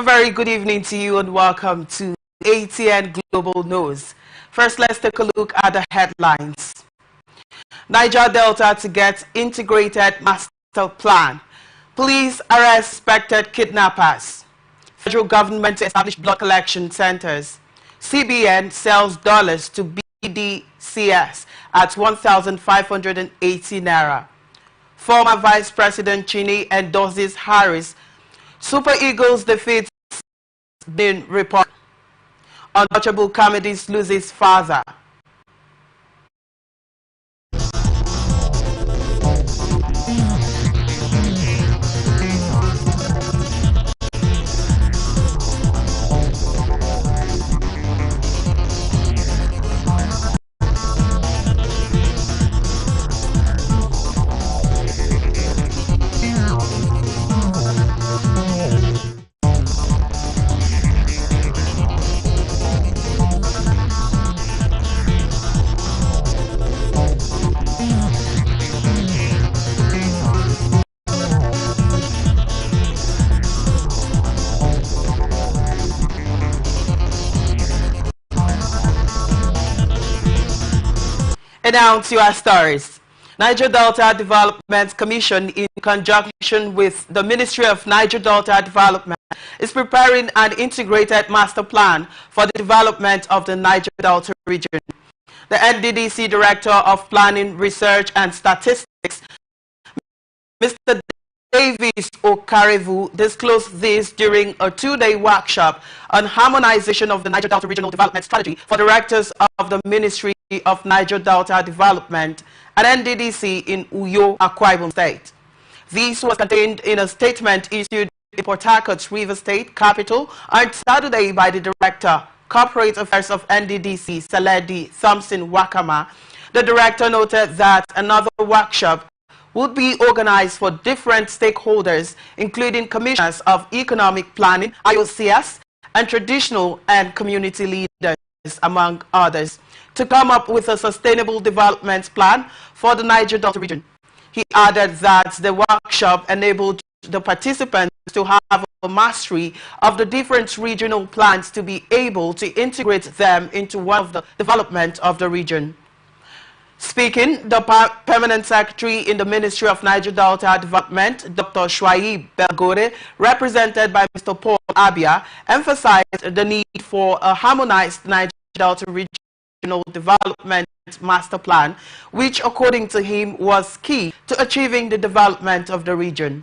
A very good evening to you and welcome to ATN Global News. First, let's take a look at the headlines. Niger Delta to get integrated master plan. Police arrest suspected kidnappers. Federal government to establish blood collection centers. CBN sells dollars to BDCS at 1,580 naira. Former Vice President Chiney endorses Harris. Super Eagles defeats Bin report. Untouchable comedies loses father. And now to our stories. Niger Delta Development Commission, in conjunction with the Ministry of Niger Delta Development, is preparing an integrated master plan for the development of the Niger Delta region. The NDDC Director of Planning, Research and Statistics, Mr. Davis Okarevu, disclosed this during a two-day workshop on harmonization of the Niger Delta Regional Development Strategy for directors of the Ministry of Niger Delta Development and NDDC in Uyo, Akwa Ibom State. This was contained in a statement issued in Port Harcourt's River State capital on Saturday by the Director, Corporate Affairs of NDDC, Saledi Thompson Wakama. The director noted that another workshop would be organized for different stakeholders, including commissioners of economic planning, IOCS, and traditional and community leaders, among others, to come up with a sustainable development plan for the Niger Delta region. He added that the workshop enabled the participants to have a mastery of the different regional plans to be able to integrate them into one of the development of the region. Speaking, the Permanent Secretary in the Ministry of Niger Delta Development, Dr. Shwaib Belgore, represented by Mr. Paul Abia, emphasized the need for a harmonized Niger Delta Regional Development Master Plan, which, according to him, was key to achieving the development of the region.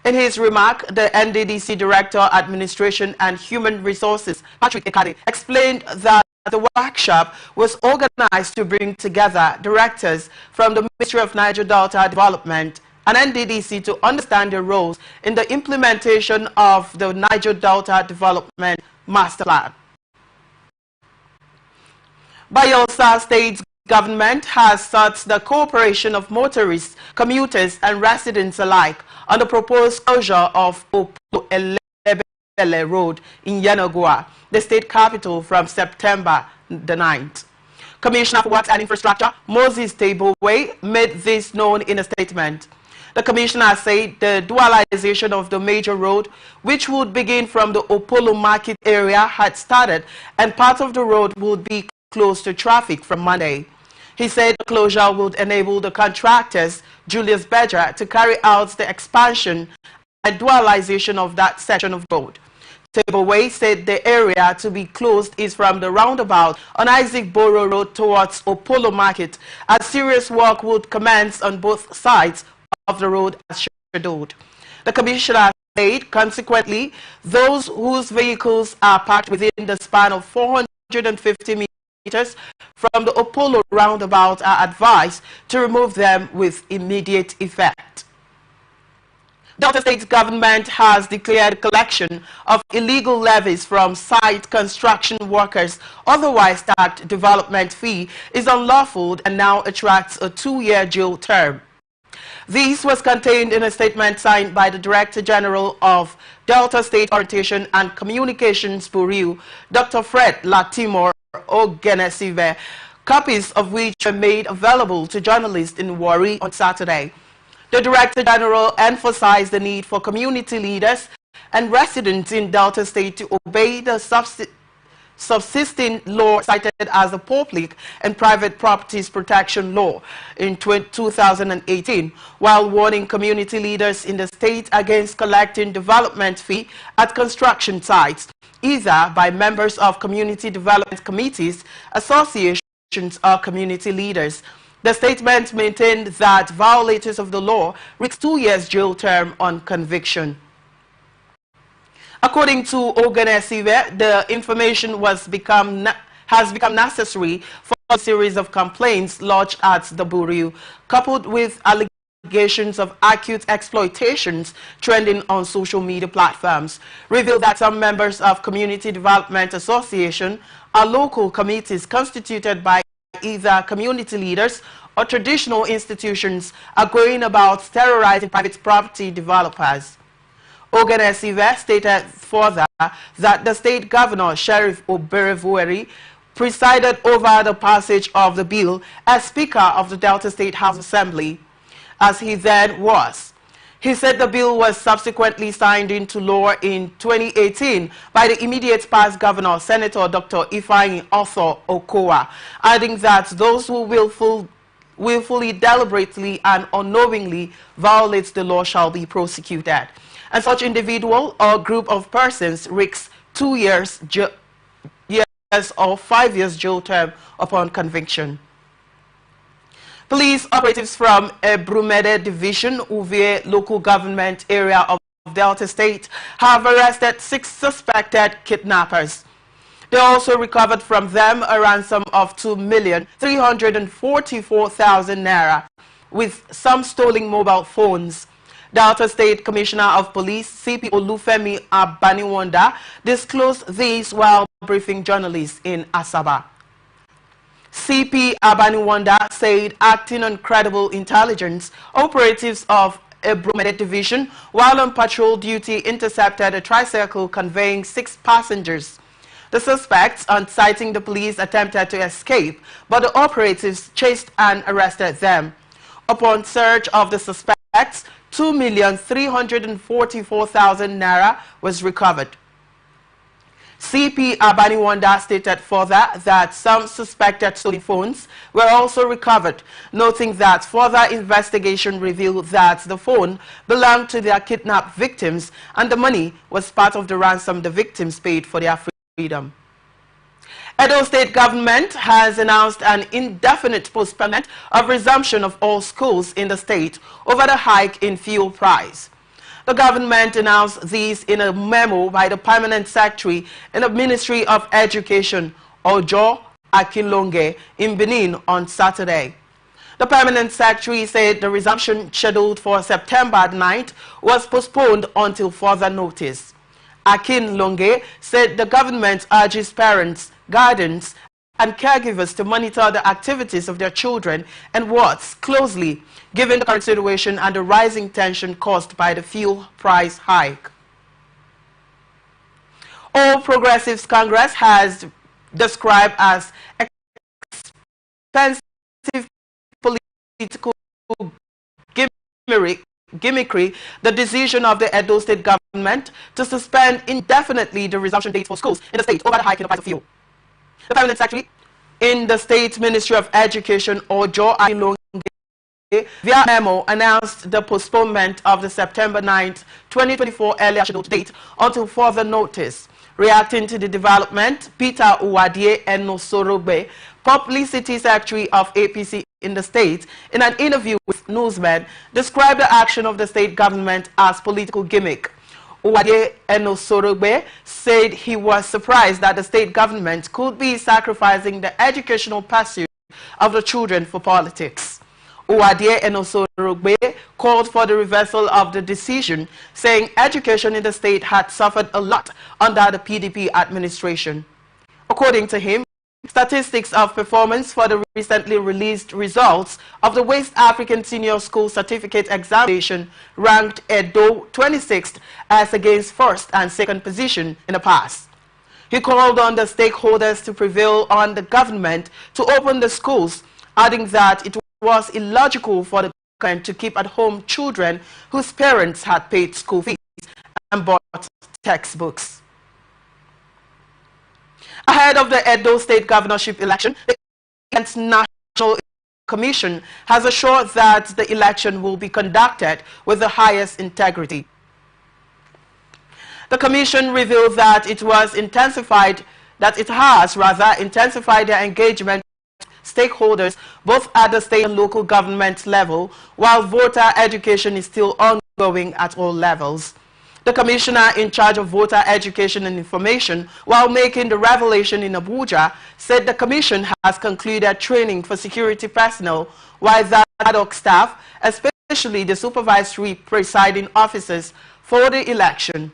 In his remark, the NDDC Director, Administration and Human Resources, Patrick Ekade, explained that the workshop was organized to bring together directors from the Ministry of Niger Delta Development and NDDC to understand their roles in the implementation of the Niger Delta Development Master Plan. Bayelsa State government has sought the cooperation of motorists, commuters and residents alike on the proposed closure of Opolo Road in Yenagoa, the state capital, from September the 9th. Commissioner for Works and Infrastructure, Moses Tebowe, made this known in a statement. The commissioner said the dualization of the major road, which would begin from the Opolo market area, had started, and part of the road would be closed to traffic from Monday. He said the closure would enable the contractors, Julius Berger, to carry out the expansion and dualization of that section of road. Tebowe said the area to be closed is from the roundabout on Isaac Boro Road towards Opolo Market, as serious work would commence on both sides of the road as scheduled. The commissioner said, consequently, those whose vehicles are parked within the span of 450 meters from the Opolo roundabout are advised to remove them with immediate effect. Delta State government has declared collection of illegal levies from site construction workers, otherwise tagged development fee, is unlawful and now attracts a 2-year jail term. This was contained in a statement signed by the Director General of Delta State Orientation and Communications Bureau, Dr. Fred Latimore Ogenesive, copies of which were made available to journalists in Warri on Saturday. The Director General emphasized the need for community leaders and residents in Delta State to obey the subsisting law cited as the Public and Private Properties Protection Law in 2018, while warning community leaders in the state against collecting development fee at construction sites, either by members of community development committees, associations, or community leaders. The statement maintained that violators of the law risk 2 years jail term on conviction. According to Oganesiwe, the information has become necessary for a series of complaints lodged at the Bureau, coupled with allegations of acute exploitations trending on social media platforms, revealed that some members of Community Development Association are local committees constituted by either community leaders or traditional institutions are going about terrorizing private property developers. Oganesiwe stated further that the state governor, Sheriff Oberevueri, presided over the passage of the bill as Speaker of the Delta State House Assembly, as he then was. He said the bill was subsequently signed into law in 2018 by the immediate past governor, Senator Dr. Ifeanyi Arthur Okowa, adding that those who willfully, deliberately, and unknowingly violates the law shall be prosecuted. And such individual or group of persons risks 2 years or 5 years jail term upon conviction. Police operatives from Brumede Division, Uvie local government area of Delta State, have arrested 6 suspected kidnappers. They also recovered from them a ransom of 2,344,000 naira, with some stolen mobile phones. Delta State Commissioner of Police, CP Olufemi Abaniwanda, disclosed these while briefing journalists in Asaba. CP Abaniwanda said acting on credible intelligence, operatives of Brumede Division, while on patrol duty, intercepted a tricycle conveying 6 passengers. The suspects, on sighting the police, attempted to escape, but the operatives chased and arrested them. Upon search of the suspects, 2,344,000 naira was recovered. CP Abaniwanda stated further that some suspected stolen phones were also recovered, noting that further investigation revealed that the phone belonged to their kidnapped victims and the money was part of the ransom the victims paid for their freedom. Edo State government has announced an indefinite postponement of resumption of all schools in the state over the hike in fuel price. The government announced this in a memo by the Permanent Secretary in the Ministry of Education, Ojo Akinlonge, in Benin on Saturday. The Permanent Secretary said the resumption scheduled for September 9th was postponed until further notice. Akinlonge said the government urges parents, guardians, and caregivers to monitor the activities of their children and wards closely, given the current situation and the rising tension caused by the fuel price hike. All Progressives Congress has described as expensive political gimmickry the decision of the Edo State government to suspend indefinitely the resumption date for schools in the state over the hike in the price of fuel. The Permanent Secretary in the State Ministry of Education, Ojo Akinlonge, via memo announced the postponement of the September 9th, 2024 earlier scheduled date until further notice. Reacting to the development, Peter Uwadie Enosorogbe, Publicity Secretary of APC in the state, in an interview with newsmen, described the action of the state government as political gimmick. Uwadie Enosorogbe said he was surprised that the state government could be sacrificing the educational pursuit of the children for politics. Uwadie Enosorogbe called for the reversal of the decision, saying education in the state had suffered a lot under the PDP administration. According to him, statistics of performance for the recently released results of the West African Senior School Certificate Examination ranked Edo 26th as against first and second position in the past. He called on the stakeholders to prevail on the government to open the schools, adding that it was illogical for the government to keep at home children whose parents had paid school fees and bought textbooks. Ahead of the Edo State governorship election, the National Commission has assured that the election will be conducted with the highest integrity. The Commission revealed that it has intensified their engagement with stakeholders both at the state and local government level, while voter education is still ongoing at all levels. The commissioner in charge of voter education and information, while making the revelation in Abuja, said the commission has concluded training for security personnel, while the ad hoc staff, especially the supervisory presiding officers, for the election.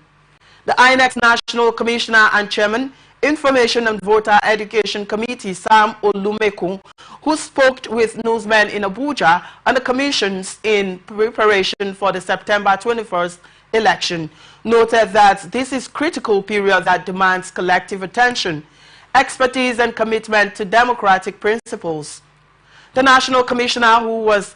The INEC National Commissioner and Chairman, Information and Voter Education Committee, Sam Olumekun, who spoke with newsmen in Abuja on the commissions in preparation for the September 21st election, noted that this is a critical period that demands collective attention, expertise and commitment to democratic principles. The National Commissioner, who was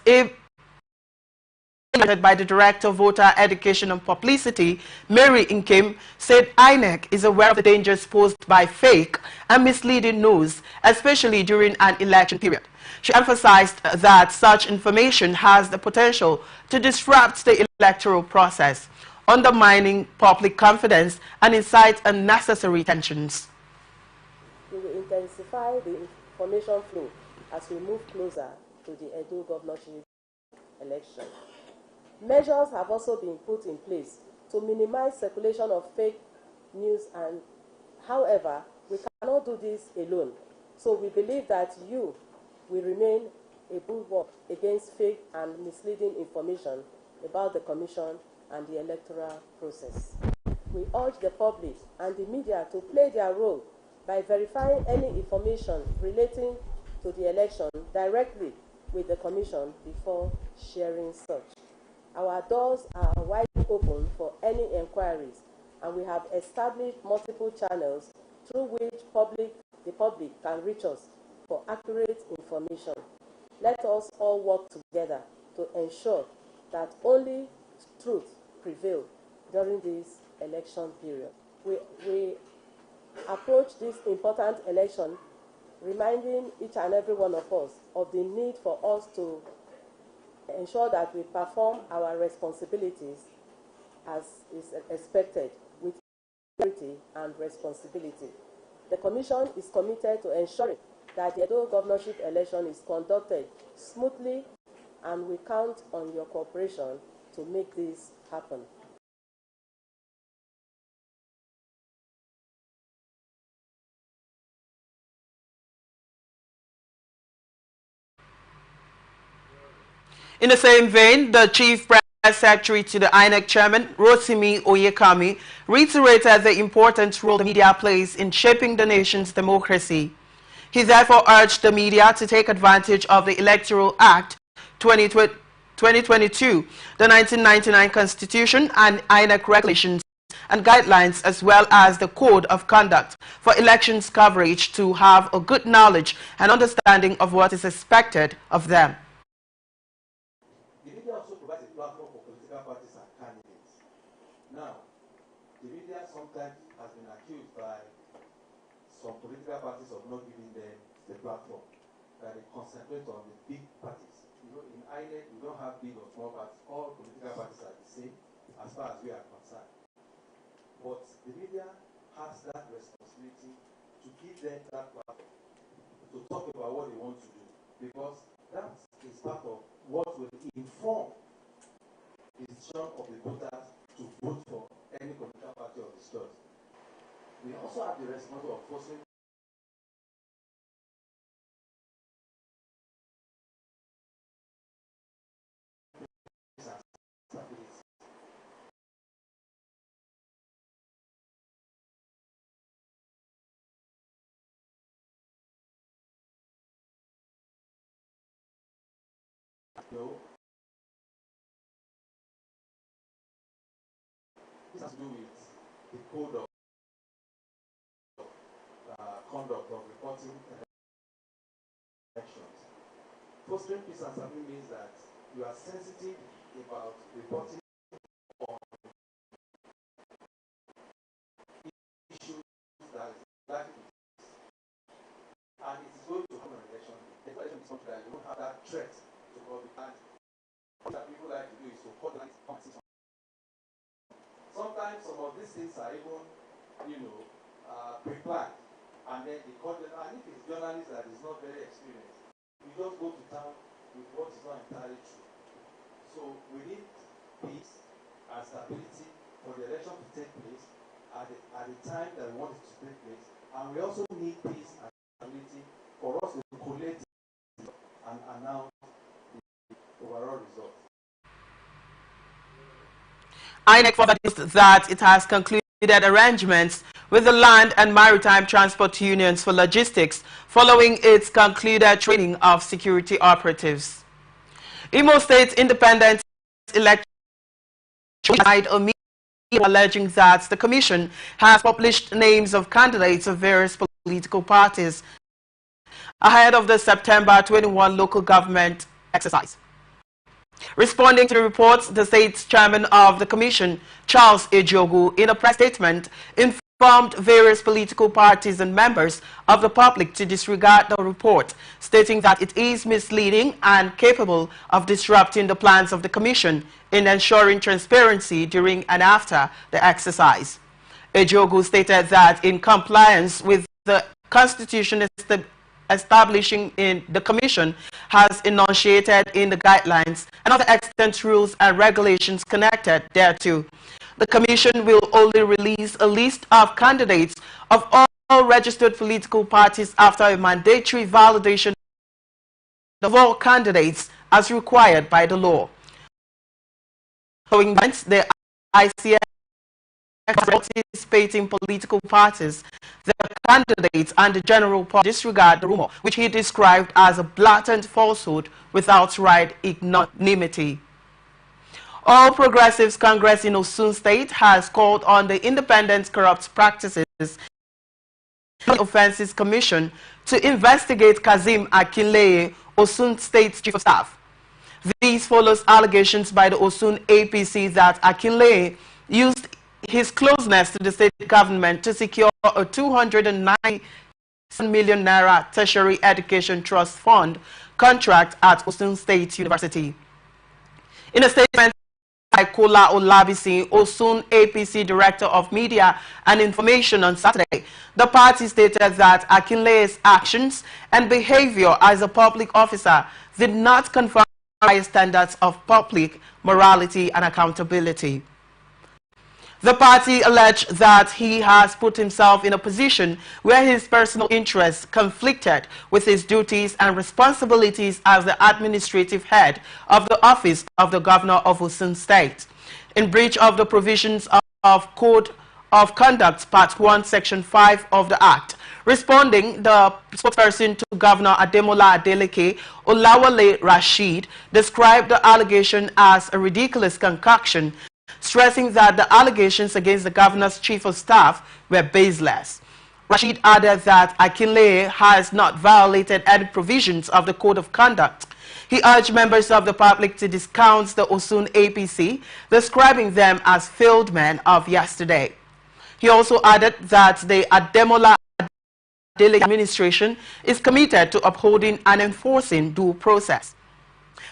by the Director of Voter Education and Publicity, Mary Nkem, said INEC is aware of the dangers posed by fake and misleading news, especially during an election period. She emphasized that such information has the potential to disrupt the electoral process, undermining public confidence and incite unnecessary tensions. We will intensify the information flow as we move closer to the Edo governorship election. Measures have also been put in place to minimize circulation of fake news, and however, we cannot do this alone. So we believe that you will remain a bulwark against fake and misleading information about the Commission and the electoral process. We urge the public and the media to play their role by verifying any information relating to the election directly with the Commission before sharing such. Our doors are wide open for any inquiries, and we have established multiple channels through which the public can reach us for accurate information. Let us all work together to ensure that only truth prevails during this election period. We approach this important election reminding each and every one of us of the need for us to ensure that we perform our responsibilities as is expected with integrity and responsibility. The Commission is committed to ensuring that the Edo governorship election is conducted smoothly, and we count on your cooperation to make this happen. In the same vein, the Chief Press Secretary to the INEC Chairman, Rotimi Oyekami, reiterated the important role the media plays in shaping the nation's democracy. He therefore urged the media to take advantage of the Electoral Act 2022, the 1999 Constitution, and INEC regulations and guidelines, as well as the Code of Conduct for elections coverage, to have a good knowledge and understanding of what is expected of them. The media also provides a platform for political parties and candidates. Now, the media sometimes has been accused by some political parties of not giving them the platform, that they concentrate on the big parties. You know, in Ireland, we don't have big or small parties. All political parties are the same as far as we are concerned. But the media has that responsibility to give them that platform, to talk about what they want to do, because that is part of what will inform the decision of the voters to vote for any political party of his choice. We also have the responsibility of forcing this has to do with the code of conduct of reporting elections. Fostering peace and stability means that you are sensitive about reporting on or the plant. What people like to do is to cut the conversation. Sometimes some of these things are even, pre-planned, and then they cut them. And if it's journalists that is not very experienced, you just go to town with what is not entirely true. So we need peace and stability for the election to take place at the time that we want it to take place, and we also need peace and stability for us to collate and announce the overall result. INEC further that it has concluded arrangements with the Land and Maritime Transport Unions for logistics following its concluded training of security operatives. Imo State Independent Election alleging that the Commission has published names of candidates of various political parties ahead of the September 21 local government exercise. Responding to the reports, the state's chairman of the Commission, Charles Ejiogu, in a press statement, informed various political parties and members of the public to disregard the report, stating that it is misleading and capable of disrupting the plans of the Commission in ensuring transparency during and after the exercise. Ejiogu stated that in compliance with the Constitution establishing in the Commission has enunciated in the guidelines and other extant rules and regulations connected thereto. The Commission will only release a list of candidates of all registered political parties after a mandatory validation of all candidates as required by the law. Following the ICF participating political parties, the candidates and the general public disregard the rumor, which he described as a blatant falsehood without right ignominy. All Progressives Congress in Osun State has called on the Independent Corrupt Practices Offences Commission to investigate Kazim Akinleye, Osun State Chief of Staff. These follows allegations by the Osun APC that Akinleye used his closeness to the state government to secure a 209 million naira tertiary education trust fund contract at Osun State University. In a statement by Kola Olabisi, Osun APC Director of Media and Information on Saturday, the party stated that Akinleye's actions and behavior as a public officer did not conform to high standards of public morality and accountability. The party alleged that he has put himself in a position where his personal interests conflicted with his duties and responsibilities as the administrative head of the office of the governor of Osun State, in breach of the provisions of Code of Conduct, Part 1, Section 5 of the Act. Responding, the spokesperson to Governor Ademola Adeleke, Olawale Rashid, described the allegation as a ridiculous concoction, stressing that the allegations against the governor's chief of staff were baseless. Rashid added that Akinleye has not violated any provisions of the Code of Conduct. He urged members of the public to discount the Osun APC, describing them as failed men of yesterday. He also added that the Ademola Adeleke administration is committed to upholding and enforcing due process.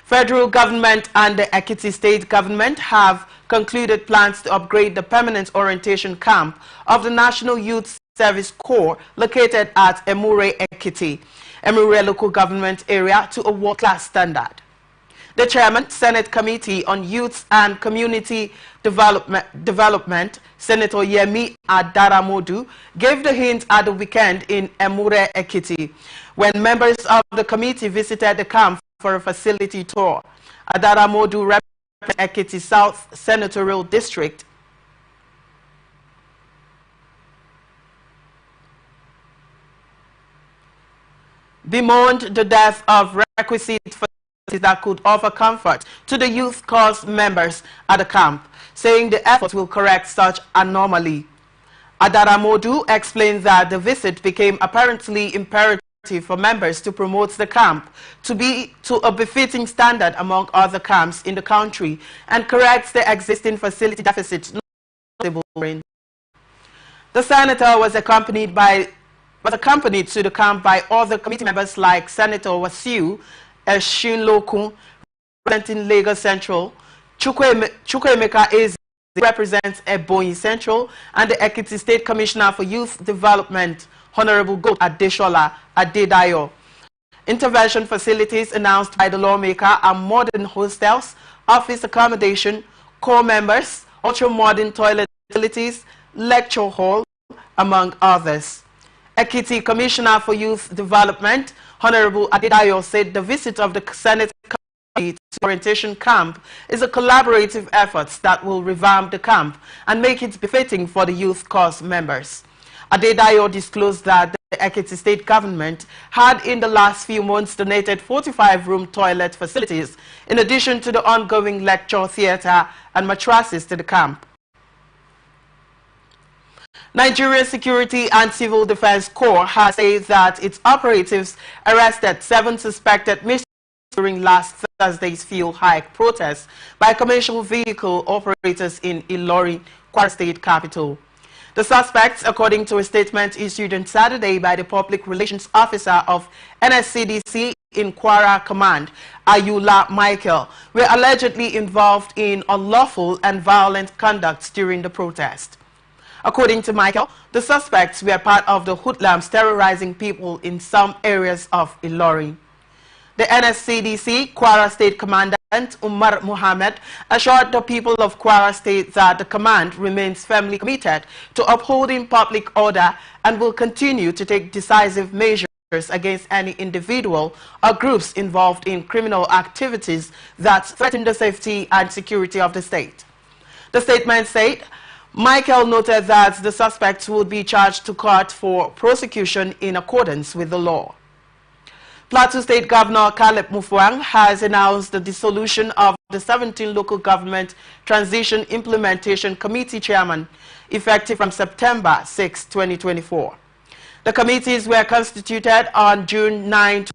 Federal government and the Ekiti state government have concluded plans to upgrade the permanent orientation camp of the National Youth Service Corps located at Emure Ekiti, Emure local government area, to a world-class standard. The chairman, Senate Committee on Youth and Community Development, Senator Yemi Adaramodu, gave the hint at the weekend in Emure Ekiti when members of the committee visited the camp for a facility tour. Adaramodu represents Ekiti South Senatorial District. Bemoaned the death of requisite facilities that could offer comfort to the youth cause members at the camp, saying the effort will correct such anomaly. Adaramodu explained that the visit became apparently imperative for members to promote the camp to be to a befitting standard among other camps in the country and corrects the existing facility deficit. The senator was accompanied to the camp by other committee members like Senator Wasiu Eshinlokun, representing Lagos Central, Chukwuemeka Eze represents Ebonyi Central, and the Ekiti State Commissioner for Youth Development, Honorable Goat Adeshola Adedayo. Intervention facilities announced by the lawmaker are modern hostels, office accommodation, corps members, ultra-modern toilet facilities, lecture hall, among others. Ekiti Commissioner for Youth Development, Honorable Adedayo, said the visit of the Senate Committee to orientation camp is a collaborative effort that will revamp the camp and make it befitting for the youth cause members. Adedayo disclosed that the Ekiti State Government had in the last few months donated 45-room toilet facilities in addition to the ongoing lecture theatre and mattresses to the camp. Nigerian Security and Civil Defense Corps has said that its operatives arrested 7 suspected misdemeanors during last Thursday's fuel hike protest by commercial vehicle operators in Ilorin, Kwara State capital. The suspects, according to a statement issued on Saturday by the Public Relations Officer of NSCDC in Kwara Command, Ayula Michael, were allegedly involved in unlawful and violent conduct during the protest. According to Michael, the suspects were part of the hoodlums terrorizing people in some areas of Ilorin. The NSCDC Kwara State Commandant Umar Mohammed assured the people of Kwara State that the command remains firmly committed to upholding public order and will continue to take decisive measures against any individual or groups involved in criminal activities that threaten the safety and security of the state. The statement said, Michael noted that the suspects would be charged to court for prosecution in accordance with the law. Plateau State Governor Caleb Mufwang has announced the dissolution of the 17 Local Government Transition Implementation Committee Chairman, effective from September 6, 2024. The committees were constituted on June 9,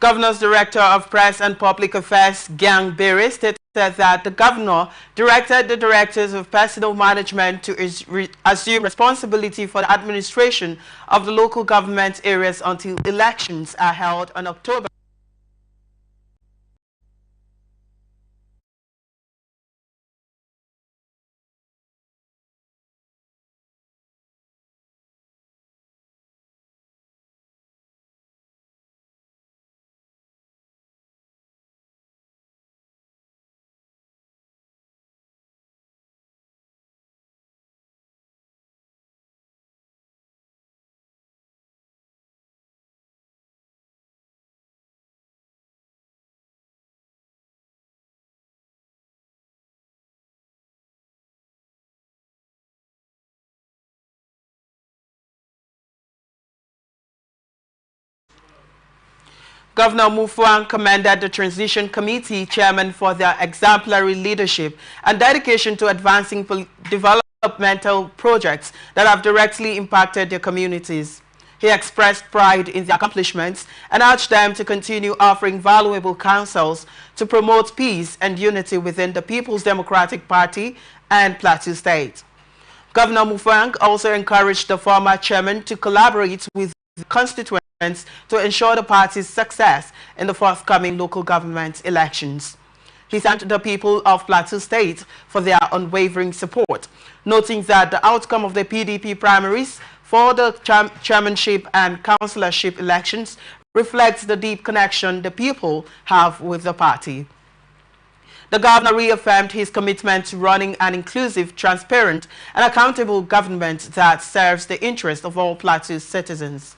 Governor's Director of Press and Public Affairs, Gang Berry, stated that the governor directed the directors of personnel management to assume responsibility for the administration of the local government areas until elections are held on October Governor Mufuang commended the Transition Committee chairman for their exemplary leadership and dedication to advancing developmental projects that have directly impacted their communities. He expressed pride in their accomplishments and urged them to continue offering valuable counsels to promote peace and unity within the People's Democratic Party and Plateau State. Governor Mufuang also encouraged the former chairman to collaborate with the constituents to ensure the party's success in the forthcoming local government elections. He thanked the people of Plateau State for their unwavering support, noting that the outcome of the PDP primaries for the chairmanship and councillorship elections reflects the deep connection the people have with the party. The governor reaffirmed his commitment to running an inclusive, transparent, and accountable government that serves the interests of all Plateau citizens.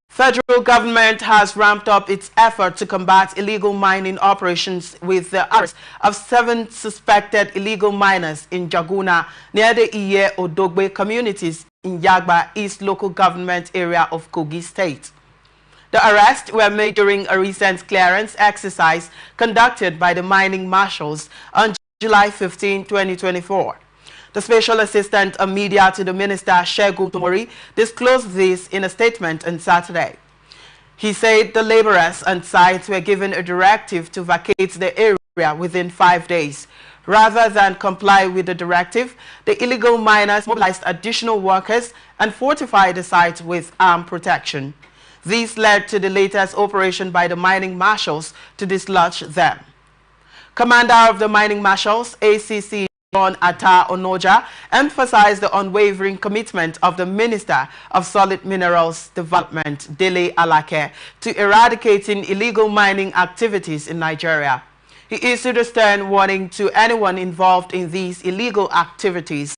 Federal government has ramped up its effort to combat illegal mining operations with the arrest of 7 suspected illegal miners in Jaguna near the Iye Odogbe communities in Yagba East local government area of Kogi State. The arrests were made during a recent clearance exercise conducted by the mining marshals on July 15, 2024. The Special Assistant of Media to the Minister, Shegun Tomori, disclosed this in a statement on Saturday. He said the laborers on site were given a directive to vacate the area within 5 days. Rather than comply with the directive, the illegal miners mobilized additional workers and fortified the site with armed protection. This led to the latest operation by the mining marshals to dislodge them. Commander of the mining marshals, ACC John Atta Onoja, emphasized the unwavering commitment of the Minister of Solid Minerals Development, Dele Alake, to eradicating illegal mining activities in Nigeria. He issued a stern warning to anyone involved in these illegal activities,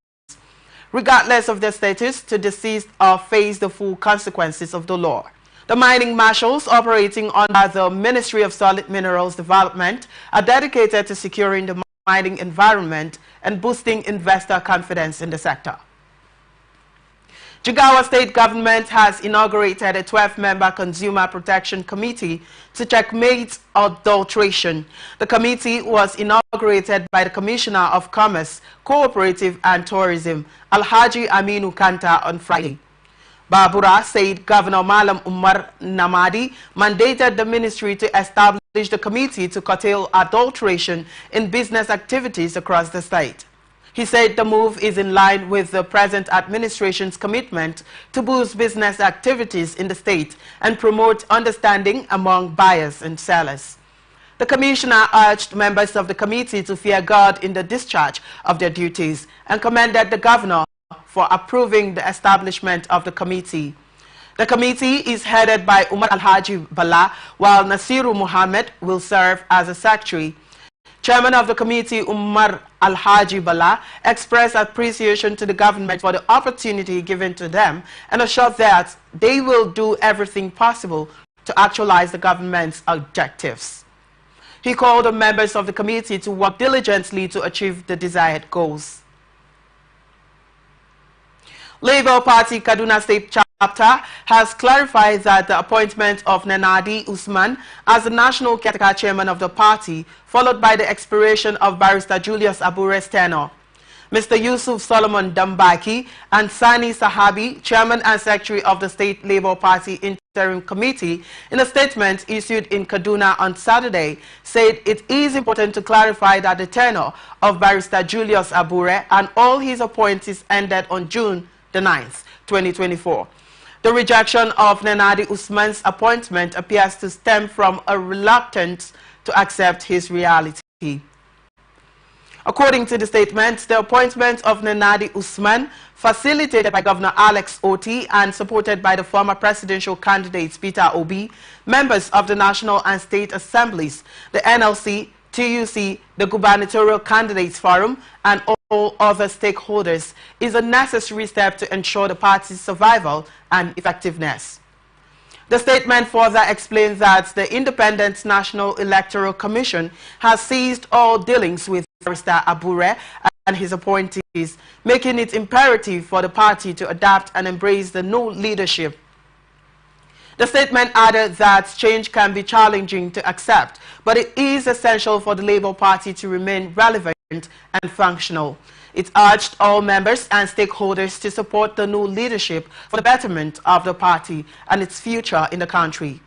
regardless of their status, to desist or face the full consequences of the law. The mining marshals operating under the Ministry of Solid Minerals Development are dedicated to securing the mining environment and boosting investor confidence in the sector. Jigawa State Government has inaugurated a 12-member Consumer Protection Committee to checkmate adulteration. The committee was inaugurated by the Commissioner of Commerce, Cooperative and Tourism, Alhaji Aminu Kanta, on Friday. Babura said Governor Malam Umar Namadi mandated the ministry to establish the committee to curtail adulteration in business activities across the state. He said the move is in line with the present administration's commitment to boost business activities in the state and promote understanding among buyers and sellers. The commissioner urged members of the committee to fear God in the discharge of their duties and commended the governor for approving the establishment of the committee. The committee is headed by Umar Alhaji Bala, while Nasiru Muhammad will serve as a secretary. Chairman of the committee, Umar Alhaji Bala, expressed appreciation to the government for the opportunity given to them and assured that they will do everything possible to actualize the government's objectives. He called on members of the committee to work diligently to achieve the desired goals. Labour Party Kaduna State Chapter has clarified that the appointment of Nenadi Usman as the National Caretaker Chairman of the party, followed by the expiration of Barrister Julius Abure's tenure. Mr. Yusuf Solomon Dambaki and Sani Sahabi, Chairman and Secretary of the State Labour Party Interim Committee, in a statement issued in Kaduna on Saturday, said it is important to clarify that the tenure of Barrister Julius Abure and all his appointees ended on June the 9th, 2024. The rejection of Nenadi Usman's appointment appears to stem from a reluctance to accept his reality. According to the statement, the appointment of Nenadi Usman, facilitated by Governor Alex Oti and supported by the former presidential candidates Peter Obi, members of the National and State Assemblies, the NLC, TUC, the Gubernatorial Candidates Forum, and all other stakeholders, is a necessary step to ensure the party's survival and effectiveness. The statement further explains that the Independent National Electoral Commission has ceased all dealings with Barrister Abure and his appointees, making it imperative for the party to adapt and embrace the new leadership. The statement added that change can be challenging to accept, but it is essential for the Labour Party to remain relevant and functional. It urged all members and stakeholders to support the new leadership for the betterment of the party and its future in the country.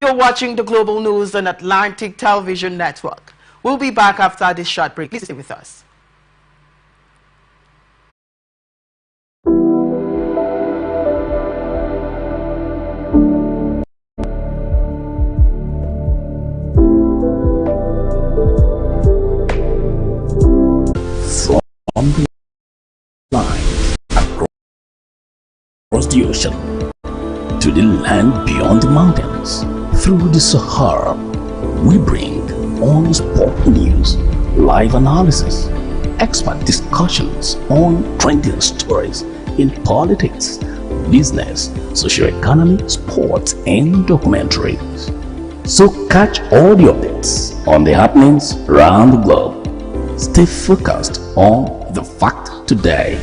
You're watching the Global News on Atlantic Television Network. We'll be back after this short break. Please stay with us. From the line across the ocean to the land beyond the mountains, through the Sahara, we bring on-spot news, live analysis, expert discussions on trending stories in politics, business, socio-economy, sports, and documentaries. So catch all the updates on the happenings around the globe. Stay focused on the fact today,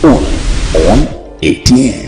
only on ATN.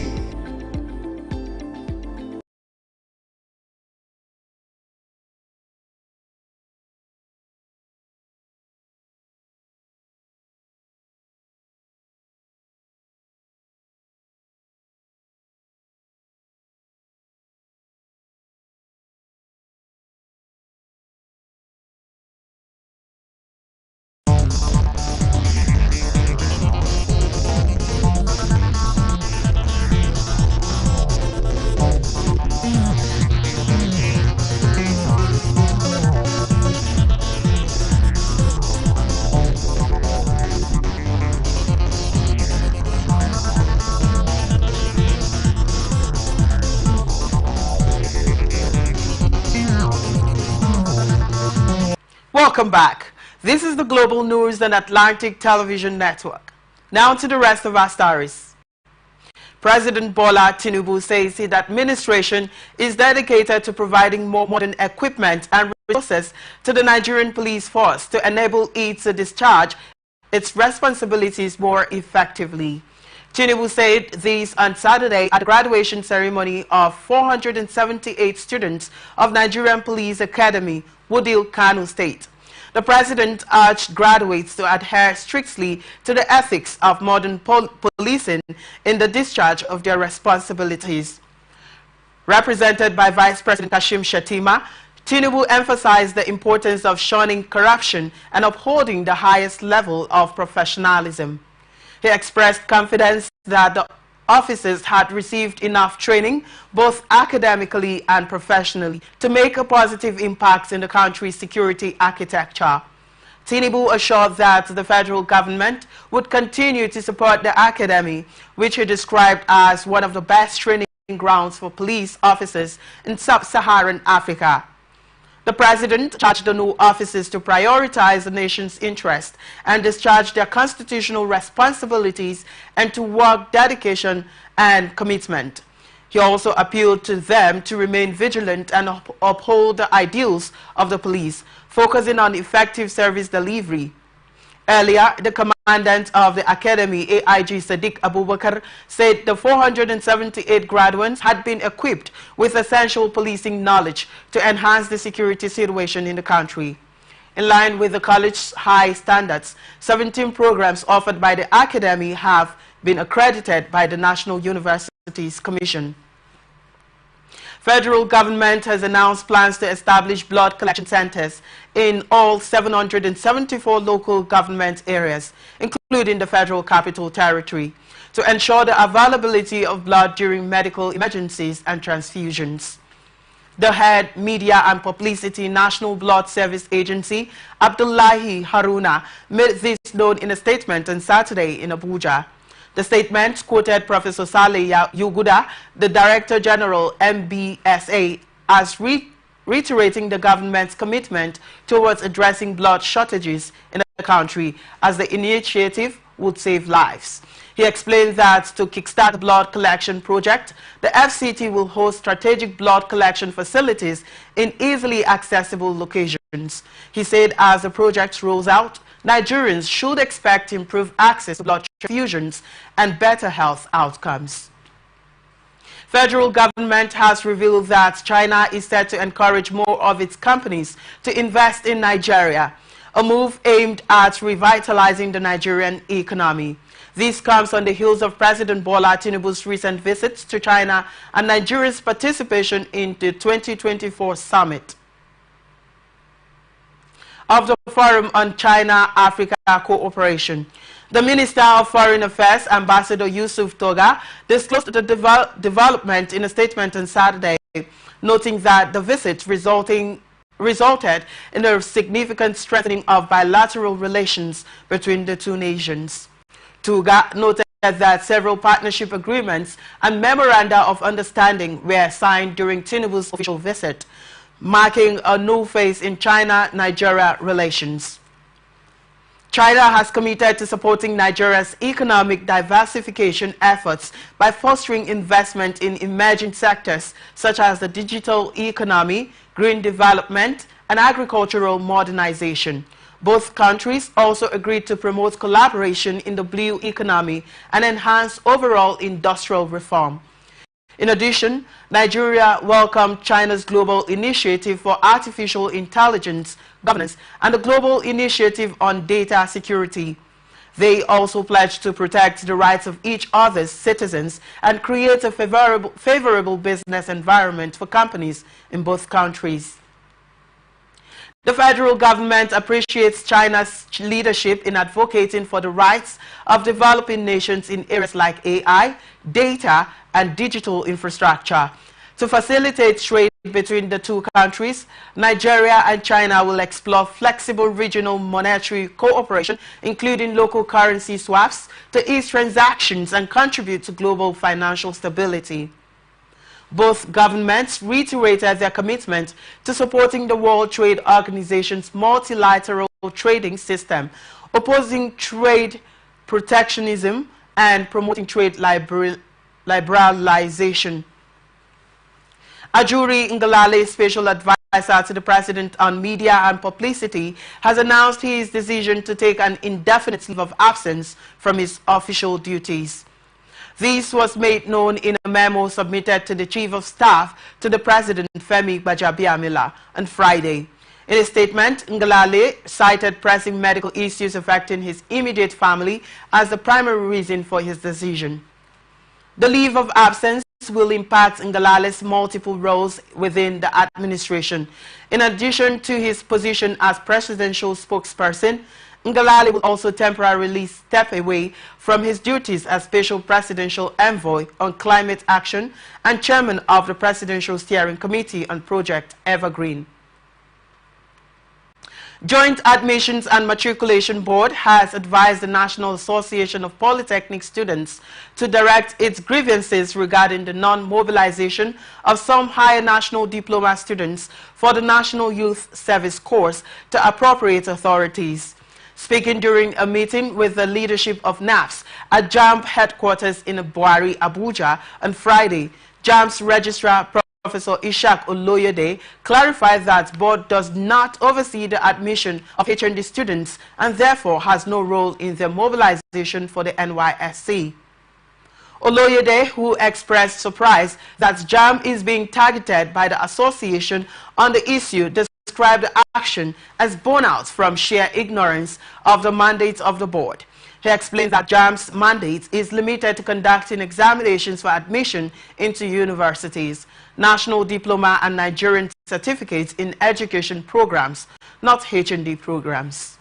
Welcome back. This is the Global News and Atlantic Television Network. Now to the rest of our stories. President Bola Tinubu says that administration is dedicated to providing more modern equipment and resources to the Nigerian police force to enable it to discharge its responsibilities more effectively. Tinubu said this on Saturday at the graduation ceremony of 478 students of Nigerian Police Academy, Wudil, Kano State. The president urged graduates to adhere strictly to the ethics of modern policing in the discharge of their responsibilities. Represented by Vice President Kashim Shettima, Tinubu emphasized the importance of shunning corruption and upholding the highest level of professionalism. He expressed confidence that the officers had received enough training, both academically and professionally, to make a positive impact in the country's security architecture. Tinubu assured that the federal government would continue to support the academy, which he described as one of the best training grounds for police officers in sub-Saharan Africa. The president charged the new officers to prioritize the nation's interest and discharge their constitutional responsibilities and to work dedication and commitment. He also appealed to them to remain vigilant and uphold the ideals of the police, focusing on effective service delivery. Earlier, the commandant of the academy, AIG Sadiq Abubakar, said the 478 graduates had been equipped with essential policing knowledge to enhance the security situation in the country. In line with the college's high standards, 17 programs offered by the academy have been accredited by the National Universities Commission. Federal government has announced plans to establish blood collection centers in all 774 local government areas, including the Federal Capital Territory, to ensure the availability of blood during medical emergencies and transfusions. The head Media and Publicity National Blood Service Agency, Abdullahi Haruna, made this known in a statement on Saturday in Abuja. The statement quoted Professor Saleh Yuguda, the Director General MBSA, as reiterating the government's commitment towards addressing blood shortages in the country, as the initiative would save lives. He explained that to kickstart the blood collection project, the FCT will host strategic blood collection facilities in easily accessible locations. He said as the project rolls out, Nigerians should expect improved access to blood transfusions and better health outcomes. Federal government has revealed that China is set to encourage more of its companies to invest in Nigeria, a move aimed at revitalizing the Nigerian economy. This comes on the heels of President Bola Tinubu's recent visits to China and Nigeria's participation in the 2024 summit of the Forum on China-Africa Cooperation. The Minister of Foreign Affairs, Ambassador Yusuf Toga, disclosed the development in a statement on Saturday, noting that the visit resulted in a significant strengthening of bilateral relations between the two nations. Toga noted that several partnership agreements and memoranda of understanding were signed during Tinubu's official visit, marking a new phase in China-Nigeria relations. China has committed to supporting Nigeria's economic diversification efforts by fostering investment in emerging sectors such as the digital economy, green development, and agricultural modernization. Both countries also agreed to promote collaboration in the blue economy and enhance overall industrial reform. In addition, Nigeria welcomed China's Global Initiative for Artificial Intelligence Governance and the Global Initiative on Data Security. They also pledged to protect the rights of each other's citizens and create a favorable business environment for companies in both countries. The federal government appreciates China's leadership in advocating for the rights of developing nations in areas like AI, data, and digital infrastructure. To facilitate trade between the two countries, Nigeria and China will explore flexible regional monetary cooperation, including local currency swaps, to ease transactions and contribute to global financial stability. Both governments reiterated their commitment to supporting the World Trade Organization's multilateral trading system, opposing trade protectionism and promoting trade liberalization. Ajuri Ngalale, Special Advisor to the President on Media and Publicity, has announced his decision to take an indefinite leave of absence from his official duties. This was made known in a memo submitted to the Chief of Staff to the President, Femi Gbajabiamila, on Friday. In a statement, Ngalale cited pressing medical issues affecting his immediate family as the primary reason for his decision. The leave of absence will impact Ngalale's multiple roles within the administration. In addition to his position as presidential spokesperson, Ngalale will also temporarily step away from his duties as Special Presidential Envoy on Climate Action and Chairman of the Presidential Steering Committee on Project Evergreen. Joint Admissions and Matriculation Board has advised the National Association of Polytechnic Students to direct its grievances regarding the non-mobilization of some higher national diploma students for the National Youth Service course to appropriate authorities. Speaking during a meeting with the leadership of NAFS at JAMB headquarters in Buhari, Abuja on Friday, JAMB's Registrar Professor Ishak Oloyede clarified that board does not oversee the admission of HND students and therefore has no role in their mobilization for the NYSC. Oloyede, who expressed surprise that JAMB is being targeted by the association on the issue, described the action as born out from sheer ignorance of the mandate of the board. He explained that JAMB's mandate is limited to conducting examinations for admission into universities, national diploma and Nigerian certificates in education programs, not HND programs.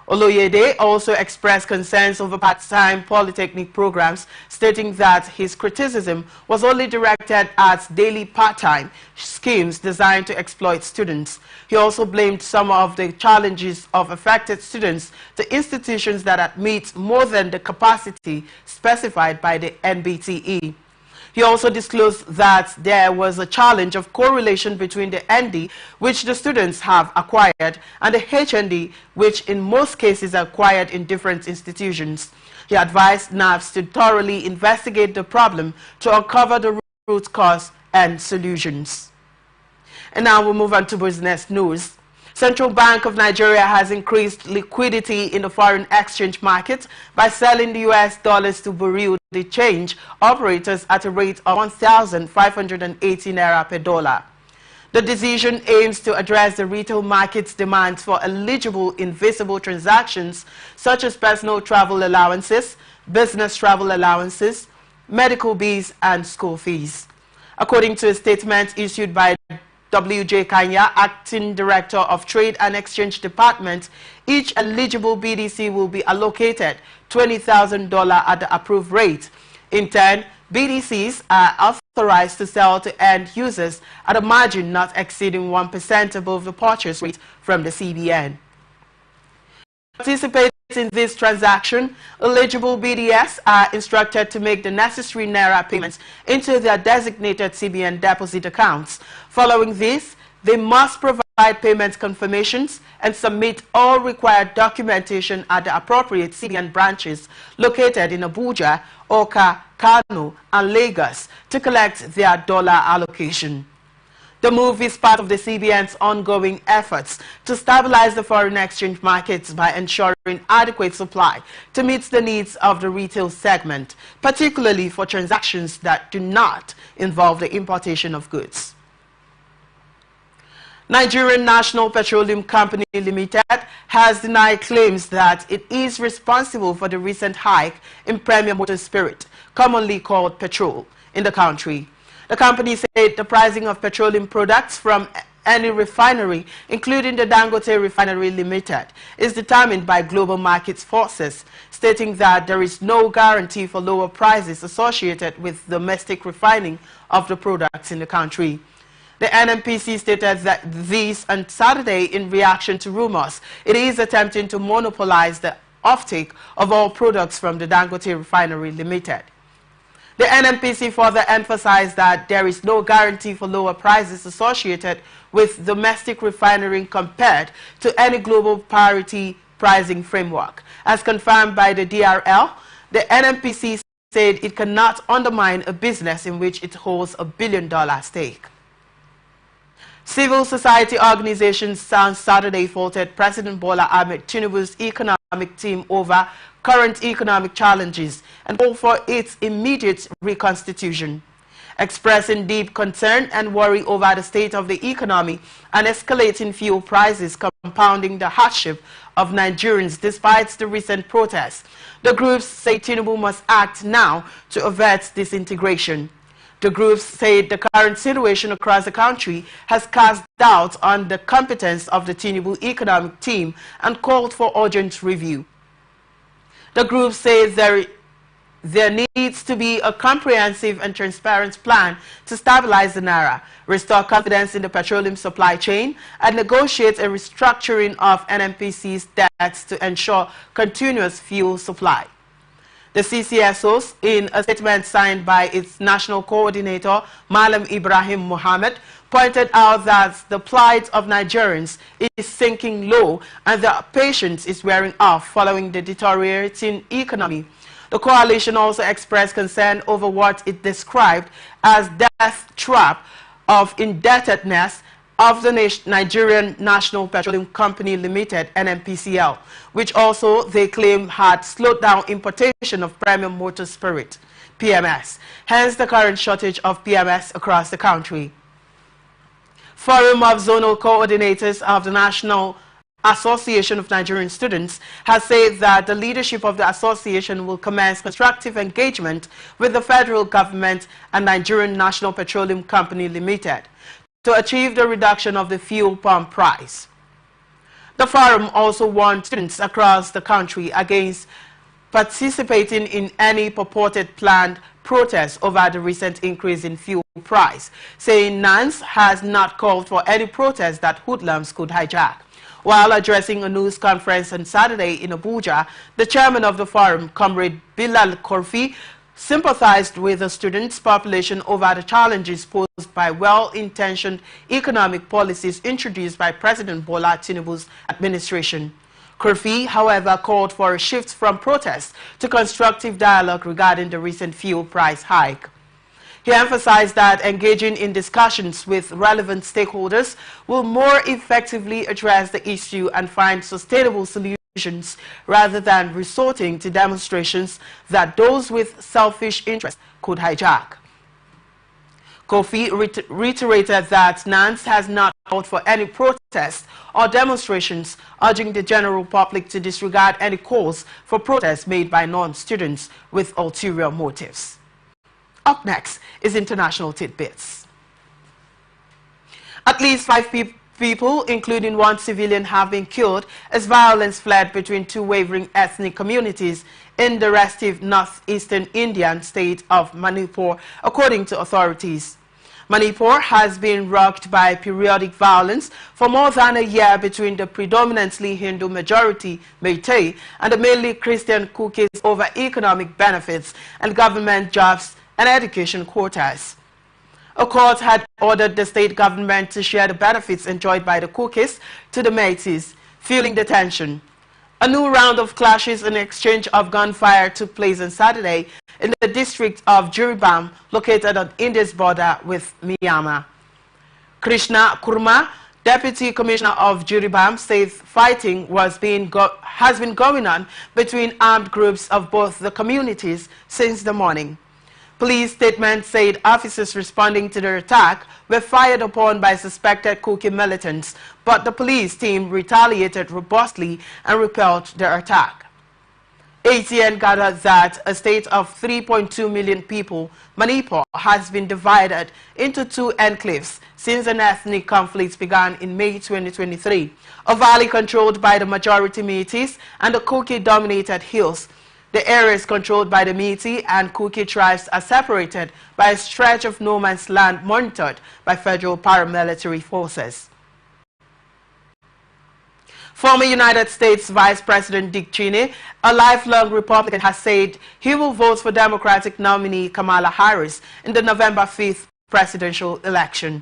Oloyede also expressed concerns over part-time polytechnic programs, stating that his criticism was only directed at daily part-time schemes designed to exploit students. He also blamed some of the challenges of affected students to institutions that admit more than the capacity specified by the NBTE. He also disclosed that there was a challenge of correlation between the ND, which the students have acquired, and the HND, which in most cases are acquired in different institutions. He advised NAFS to thoroughly investigate the problem to uncover the root cause and solutions. And now we'll move on to business news. Central Bank of Nigeria has increased liquidity in the foreign exchange market by selling the US dollars to Bureau de Change operators at a rate of 1,580 naira per dollar. The decision aims to address the retail market's demands for eligible invisible transactions such as personal travel allowances, business travel allowances, medical bills, and school fees. According to a statement issued by W.J. Kanya, Acting Director of Trade and Exchange Department, each eligible BDC will be allocated $20,000 at the approved rate. In turn, BDCs are authorized to sell to end users at a margin not exceeding 1% above the purchase rate from the CBN. Participate in this transaction, eligible BDS are instructed to make the necessary Naira payments into their designated CBN deposit accounts. Following this, they must provide payment confirmations and submit all required documentation at the appropriate CBN branches located in Abuja, Oka, Kano, and Lagos to collect their dollar allocation. The move is part of the CBN's ongoing efforts to stabilize the foreign exchange markets by ensuring adequate supply to meet the needs of the retail segment, particularly for transactions that do not involve the importation of goods. Nigerian National Petroleum Company Limited has denied claims that it is responsible for the recent hike in premium motor spirit, commonly called petrol, in the country. The company said the pricing of petroleum products from any refinery, including the Dangote Refinery Limited, is determined by global markets forces, stating that there is no guarantee for lower prices associated with domestic refining of the products in the country. The NNPC stated that this on Saturday in reaction to rumors it is attempting to monopolize the offtake of all products from the Dangote Refinery Limited. The NNPC further emphasized that there is no guarantee for lower prices associated with domestic refinery compared to any global parity pricing framework. As confirmed by the DRL, the NNPC said it cannot undermine a business in which it holds a billion-dollar stake. Civil society organizations on Saturday faulted President Bola Ahmed Tinubu's economic team over current economic challenges and called for its immediate reconstitution. Expressing deep concern and worry over the state of the economy and escalating fuel prices compounding the hardship of Nigerians despite the recent protests, the groups say Tinubu must act now to avert disintegration. The groups said the current situation across the country has cast doubt on the competence of the Tinubu economic team and called for urgent review. The group says there needs to be a comprehensive and transparent plan to stabilize the Naira, restore confidence in the petroleum supply chain, and negotiate a restructuring of NNPC's debts to ensure continuous fuel supply. The CCSOs, in a statement signed by its national coordinator, Malam Ibrahim Mohammed, pointed out that the plight of Nigerians is sinking low and the patience is wearing off following the deteriorating economy. The coalition also expressed concern over what it described as death trap of indebtedness of the Nigerian National Petroleum Company Limited, NNPCL, which also they claim had slowed down importation of premium motor spirit, PMS, hence the current shortage of PMS across the country. Forum of Zonal Coordinators of the National Association of Nigerian Students has said that the leadership of the association will commence constructive engagement with the federal government and Nigerian National Petroleum Company Limited to achieve the reduction of the fuel pump price. The forum also warned students across the country against participating in any purported planned protest over the recent increase in fuel price, saying NANS has not called for any protest that hoodlums could hijack. While addressing a news conference on Saturday in Abuja, the chairman of the forum, Comrade Bilal Korfi, sympathized with the students' population over the challenges posed by well-intentioned economic policies introduced by President Bola Tinubu's administration. Korfi, however, called for a shift from protest to constructive dialogue regarding the recent fuel price hike. He emphasized that engaging in discussions with relevant stakeholders will more effectively address the issue and find sustainable solutions rather than resorting to demonstrations that those with selfish interests could hijack. Kofi reiterated that NANS has not called for any protests or demonstrations, urging the general public to disregard any calls for protests made by non-students with ulterior motives. Up next is International Tidbits. At least 5 people, including 1 civilian, have been killed as violence flared between 2 wavering ethnic communities in the restive northeastern Indian state of Manipur, according to authorities. Manipur has been rocked by periodic violence for more than a year between the predominantly Hindu majority Meitei and the mainly Christian Kukis over economic benefits and government jobs and education quotas. A court had ordered the state government to share the benefits enjoyed by the Kukis to the Meiteis, fueling the tension. A new round of clashes and exchange of gunfire took place on Saturday in the district of Jiribam, located on India's border with Myanmar. Krishna Kurma, Deputy Commissioner of Jiribam, says fighting has been going on between armed groups of both the communities since the morning. Police statements said officers responding to the attack were fired upon by suspected Kuki militants, but the police team retaliated robustly and repelled the attack. ATN gathered that a state of 3.2 million people, Manipur, has been divided into 2 enclaves since an ethnic conflict began in May 2023. A valley controlled by the majority Meiteis and the Kuki-dominated hills. The areas controlled by the Meitei and Kuki tribes are separated by a stretch of no man's land monitored by federal paramilitary forces. Former United States Vice President Dick Cheney, a lifelong Republican, has said he will vote for Democratic nominee Kamala Harris in the November 5th presidential election.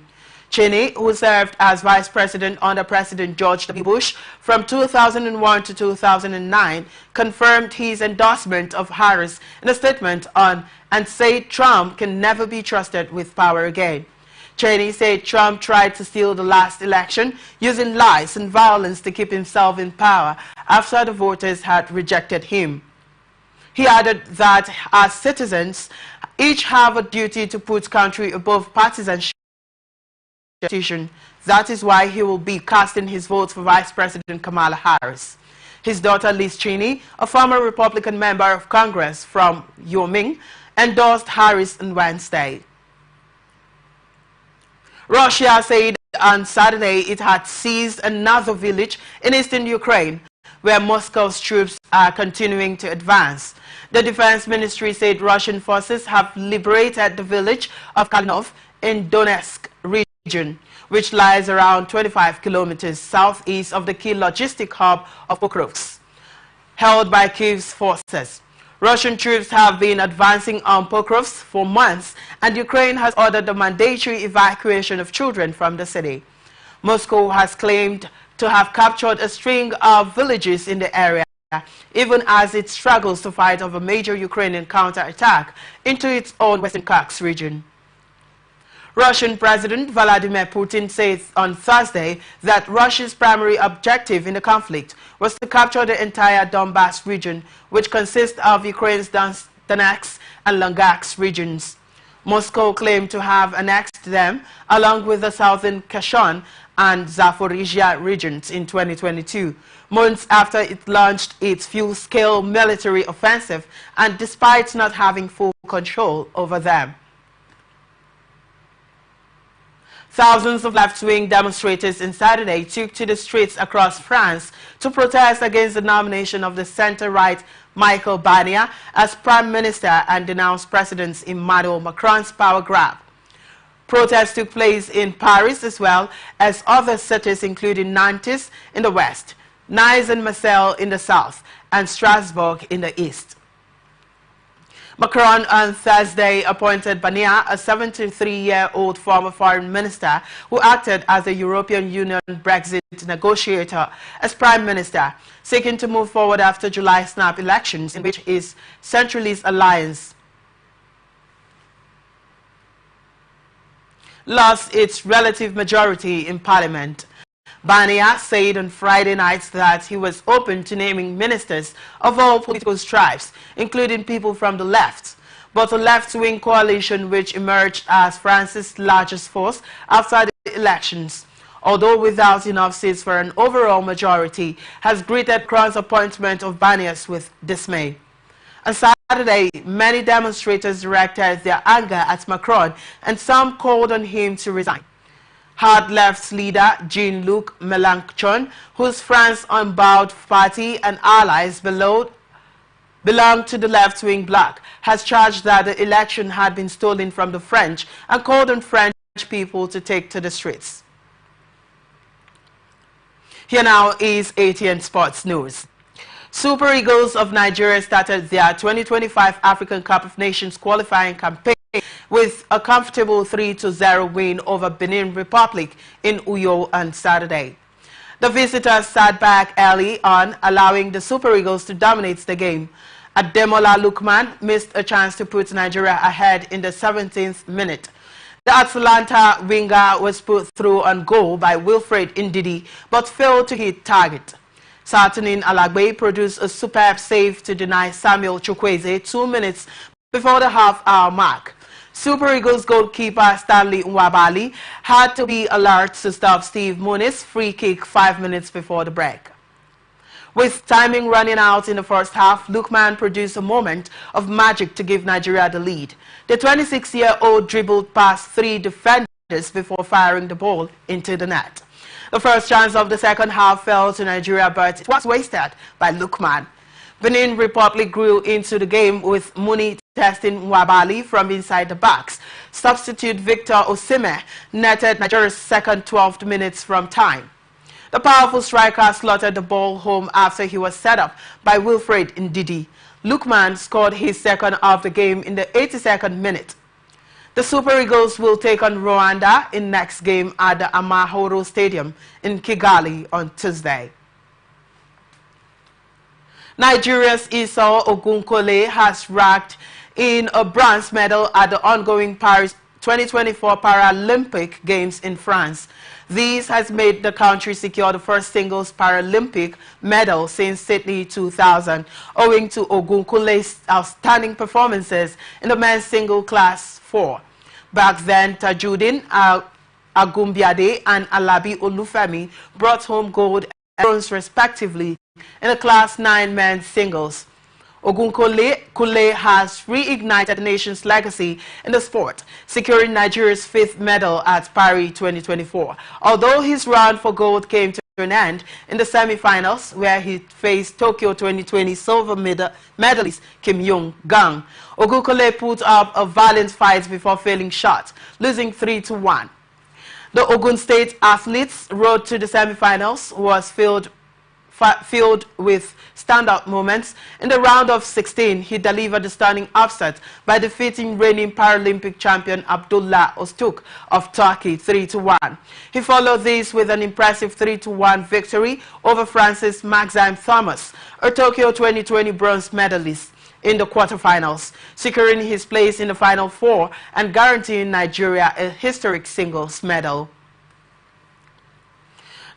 Cheney, who served as vice president under President George W. Bush from 2001 to 2009, confirmed his endorsement of Harris in a statement and said Trump can never be trusted with power again. Cheney said Trump tried to steal the last election using lies and violence to keep himself in power after the voters had rejected him. He added that as citizens, each have a duty to put country above partisanship. That is why he will be casting his vote for Vice President Kamala Harris. His daughter Liz Cheney, a former Republican member of Congress from Wyoming, endorsed Harris on Wednesday. Russia said on Saturday it had seized another village in eastern Ukraine, where Moscow's troops are continuing to advance. The Defense Ministry said Russian forces have liberated the village of Kalinov in Donetsk region, which lies around 25 kilometers southeast of the key logistic hub of Pokrovsk, held by Kyiv's forces. Russian troops have been advancing on Pokrovsk for months, and Ukraine has ordered the mandatory evacuation of children from the city. Moscow has claimed to have captured a string of villages in the area, even as it struggles to fight off a major Ukrainian counterattack into its own Western Kursk region. Russian President Vladimir Putin said on Thursday that Russia's primary objective in the conflict was to capture the entire Donbas region, which consists of Ukraine's Donetsk and Lugansk regions. Moscow claimed to have annexed them, along with the southern Kherson and Zaporizhia regions in 2022, months after it launched its full-scale military offensive and despite not having full control over them. Thousands of left-wing demonstrators on Saturday took to the streets across France to protest against the nomination of the center-right Michel Barnier as Prime Minister and denounce President Emmanuel Macron's power grab. Protests took place in Paris as well as other cities including Nantes in the west, Nice and Marseille in the south, and Strasbourg in the east. Macron on Thursday appointed Barnier, a 73-year-old former foreign minister who acted as the European Union Brexit negotiator, as prime minister, seeking to move forward after July snap elections in which his centralist alliance lost its relative majority in parliament. Bania said on Friday night that he was open to naming ministers of all political stripes, including people from the left. But the left-wing coalition, which emerged as France's largest force after the elections, although without enough seats for an overall majority, has greeted Macron's appointment of Banias with dismay. On Saturday, many demonstrators directed their anger at Macron and some called on him to resign. Hard Left's leader, Jean-Luc Mélenchon, whose France Unbowed party and allies belong to the left-wing bloc, has charged that the election had been stolen from the French and called on French people to take to the streets. Here now is ATN Sports News. Super Eagles of Nigeria started their 2025 African Cup of Nations qualifying campaign with a comfortable 3-0 win over Benin Republic in Uyo on Saturday. The visitors sat back early on, allowing the Super Eagles to dominate the game. Ademola Lookman missed a chance to put Nigeria ahead in the 17th minute. The Atlanta winger was put through on goal by Wilfred Ndidi, but failed to hit target. Saturnin Alagbe produced a superb save to deny Samuel Chukwueze 2 minutes before the half-hour mark. Super Eagles goalkeeper Stanley Nwabali had to be alert to stop Steve Muni's free kick 5 minutes before the break. With timing running out in the first half, Lookman produced a moment of magic to give Nigeria the lead. The 26-year-old dribbled past 3 defenders before firing the ball into the net. The first chance of the second half fell to Nigeria, but it was wasted by Lookman. Benin Republic grew into the game with Muni testing Nwabali from inside the box. Substitute Victor Osimhen netted Nigeria's second 12 minutes from time. The powerful striker slotted the ball home after he was set up by Wilfred Ndidi. Lookman scored his second of the game in the 82nd minute. The Super Eagles will take on Rwanda in next game at the Amahoro Stadium in Kigali on Tuesday. Nigeria's Esau Ogunkole has racked in a bronze medal at the ongoing Paris 2024 Paralympic Games in France. This has made the country secure the first singles Paralympic medal since Sydney 2000, owing to Ogunkole's outstanding performances in the men's single class 4. Back then, Tajudeen Agumbiade and Alabi Olufemi brought home gold and bronze respectively in the class 9 men's singles. Ogunkole has reignited the nation's legacy in the sport, securing Nigeria's 5th medal at Paris 2024. Although his run for gold came to an end in the semi-finals, where he faced Tokyo 2020 silver medalist Kim Young-gang, Ogunkole put up a valiant fight before failing short, losing 3-1. The Ogun State athletes' road to the semi-finals was filled with standout moments. In the round of 16, he delivered a stunning upset by defeating reigning Paralympic champion Abdullah Öztürk of Turkey 3-1. He followed this with an impressive 3-1 victory over France's Maxime Thomas, a Tokyo 2020 bronze medalist, in the quarterfinals, securing his place in the Final Four and guaranteeing Nigeria a historic singles medal.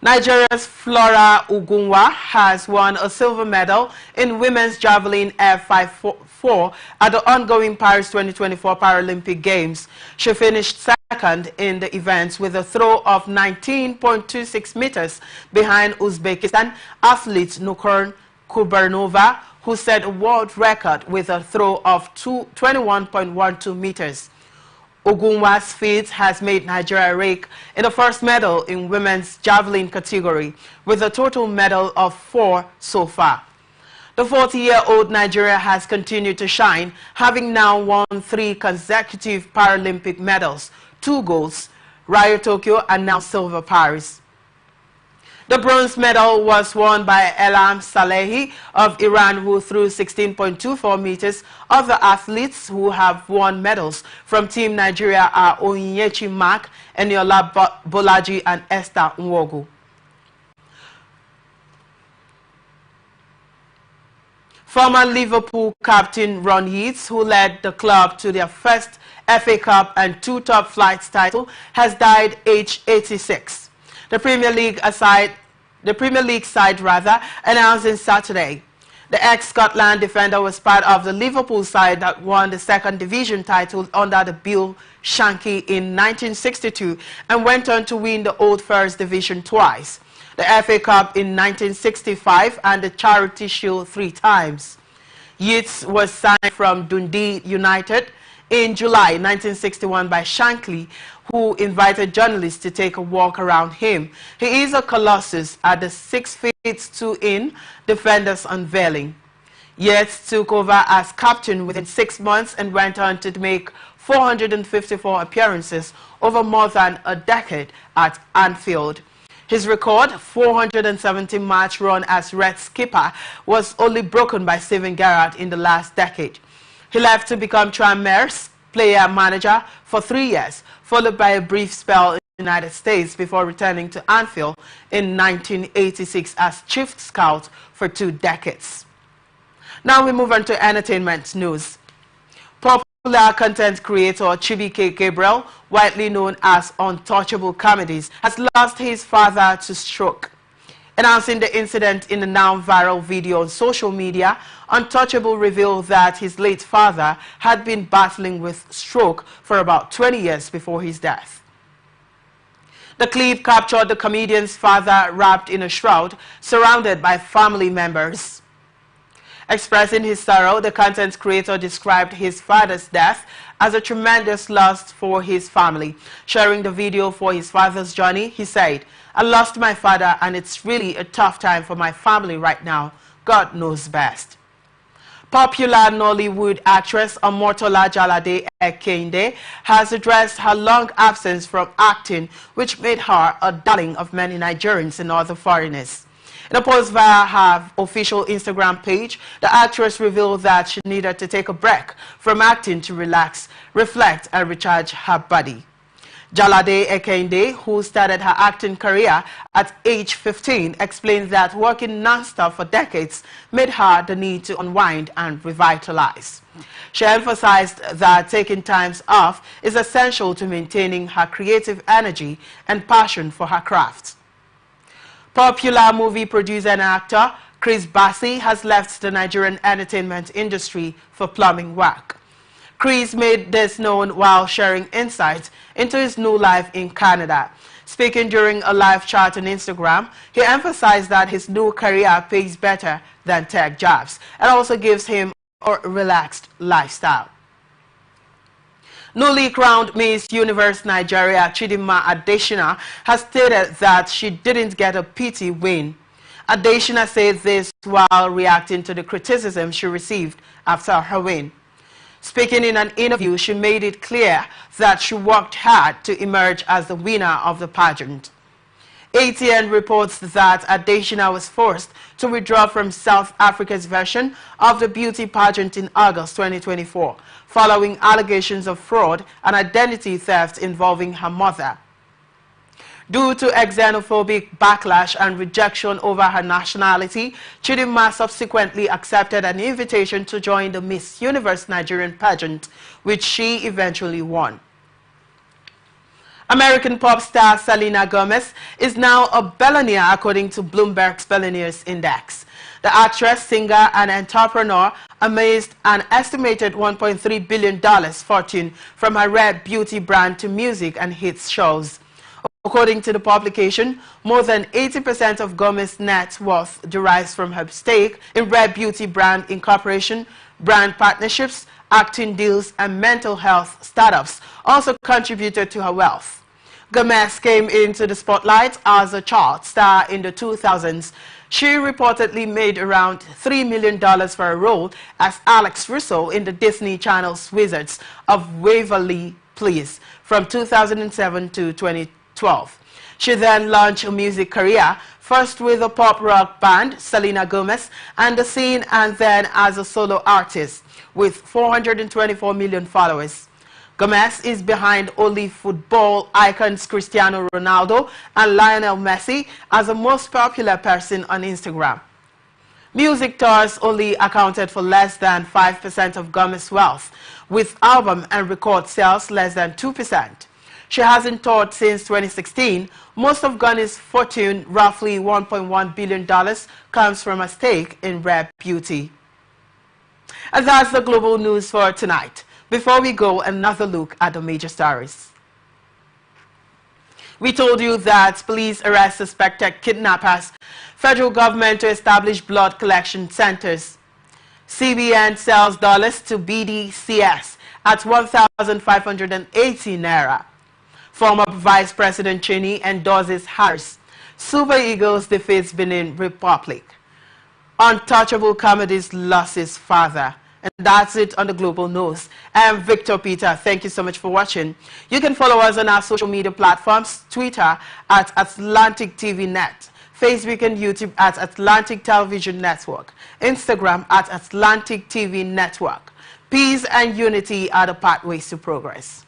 Nigeria's Flora Ugunwa has won a silver medal in women's javelin air 5-4 at the ongoing Paris 2024 Paralympic Games. She finished second in the event with a throw of 19.26 meters behind Uzbekistan athlete Nukur Kubernova, who set a world record with a throw of 21.12 meters. Ogunwa's feat has made Nigeria rake in the first medal in women's javelin category, with a total medal of 4 so far. The 40-year-old Nigeria has continued to shine, having now won 3 consecutive Paralympic medals, 2 golds, Rio Tokyo, and now silver Paris. The bronze medal was won by Elam Salehi of Iran, who threw 16.24 meters. Other athletes who have won medals from Team Nigeria are Onyinyechi Mark, Eniola Bolaji, and Esther Nwogu. Former Liverpool captain Ron Yeats, who led the club to their first FA Cup and 2 top flights title, has died aged 86. The Premier League side announced on Saturday. The ex-Scotland defender was part of the Liverpool side that won the second division title under the Bill Shankly in 1962 and went on to win the Old First Division twice, the FA Cup in 1965 and the Charity Shield 3 times. Yeats was signed from Dundee United in July 1961 by Shankly, who invited journalists to take a walk around him. He is a colossus at the 6'2" defender's unveiling. Yeats took over as captain within 6 months and went on to make 454 appearances over more than a decade at Anfield. His record, 470-match run as Reds skipper, was only broken by Steven Gerrard in the last decade. He left to become Tranmere's player-manager for 3 years, followed by a brief spell in the United States before returning to Anfield in 1986 as chief scout for 2 decades. Now we move on to entertainment news. Popular content creator Chibuike Gabriel, widely known as Untouchable Comedies, has lost his father to stroke. Announcing the incident in a now viral video on social media, Untouchable revealed that his late father had been battling with stroke for about 20 years before his death. The clip captured the comedian's father wrapped in a shroud, surrounded by family members. Expressing his sorrow, the content creator described his father's death as a tremendous loss for his family. Sharing the video for his father's journey, he said, "I lost my father and it's really a tough time for my family right now. God knows best." Popular Nollywood actress Omotola Jalade Ekinde has addressed her long absence from acting, which made her a darling of many Nigerians and other foreigners. In a post via her official Instagram page, the actress revealed that she needed to take a break from acting to relax, reflect, and recharge her body. Jalade Ekinde, who started her acting career at age 15, explained that working non-stop for decades made her the need to unwind and revitalize. She emphasized that taking times off is essential to maintaining her creative energy and passion for her craft. Popular movie producer and actor Chris Bassi has left the Nigerian entertainment industry for plumbing work. Chris made this known while sharing insights into his new life in Canada. Speaking during a live chat on Instagram, he emphasized that his new career pays better than tech jobs and also gives him a relaxed lifestyle. Newly crowned Miss Universe Nigeria Chidinma Adesina has stated that she didn't get a pity win. Adesina said this while reacting to the criticism she received after her win. Speaking in an interview, she made it clear that she worked hard to emerge as the winner of the pageant. ATN reports that Adesina was forced to withdraw from South Africa's version of the beauty pageant in August 2024, following allegations of fraud and identity theft involving her mother. Due to xenophobic backlash and rejection over her nationality, Chidinma subsequently accepted an invitation to join the Miss Universe Nigerian pageant, which she eventually won. American pop star Selena Gomez is now a billionaire according to Bloomberg's Billionaires Index. The actress, singer, and entrepreneur amassed an estimated $1.3 billion fortune from her Red beauty brand to music and hits shows. According to the publication, more than 80% of Gomez's net worth derives from her stake in Red Beauty brand incorporation, brand partnerships, acting deals, and mental health startups also contributed to her wealth. Gomez came into the spotlight as a child star in the 2000s. She reportedly made around $3 million for a role as Alex Russo in the Disney Channel's Wizards of Waverly Place from 2007 to 2012. She then launched a music career, first with a pop rock band, Selena Gomez, and the scene, and then as a solo artist with 424 million followers. Gomez is behind only football icons Cristiano Ronaldo and Lionel Messi as the most popular person on Instagram. Music tours only accounted for less than 5% of Gomez's wealth, with album and record sales less than 2%. She hasn't toured since 2016. Most of Gunny's fortune, roughly $1.1 billion, comes from a stake in Rare Beauty. And that's the global news for tonight. Before we go, another look at the major stories. We told you that police arrest suspected kidnappers, federal government to establish blood collection centers. CBN sells dollars to BDCS at 1,580 naira. Former Vice President Cheney endorses Harris. Super Eagles defeats Benin Republic. Untouchable Comedies lost his father. And that's it on the global news. I'm Victor Peter. Thank you so much for watching. You can follow us on our social media platforms, Twitter at Atlantic TV Net, Facebook and YouTube at Atlantic Television Network, Instagram at Atlantic TV Network. Peace and unity are the pathways to progress.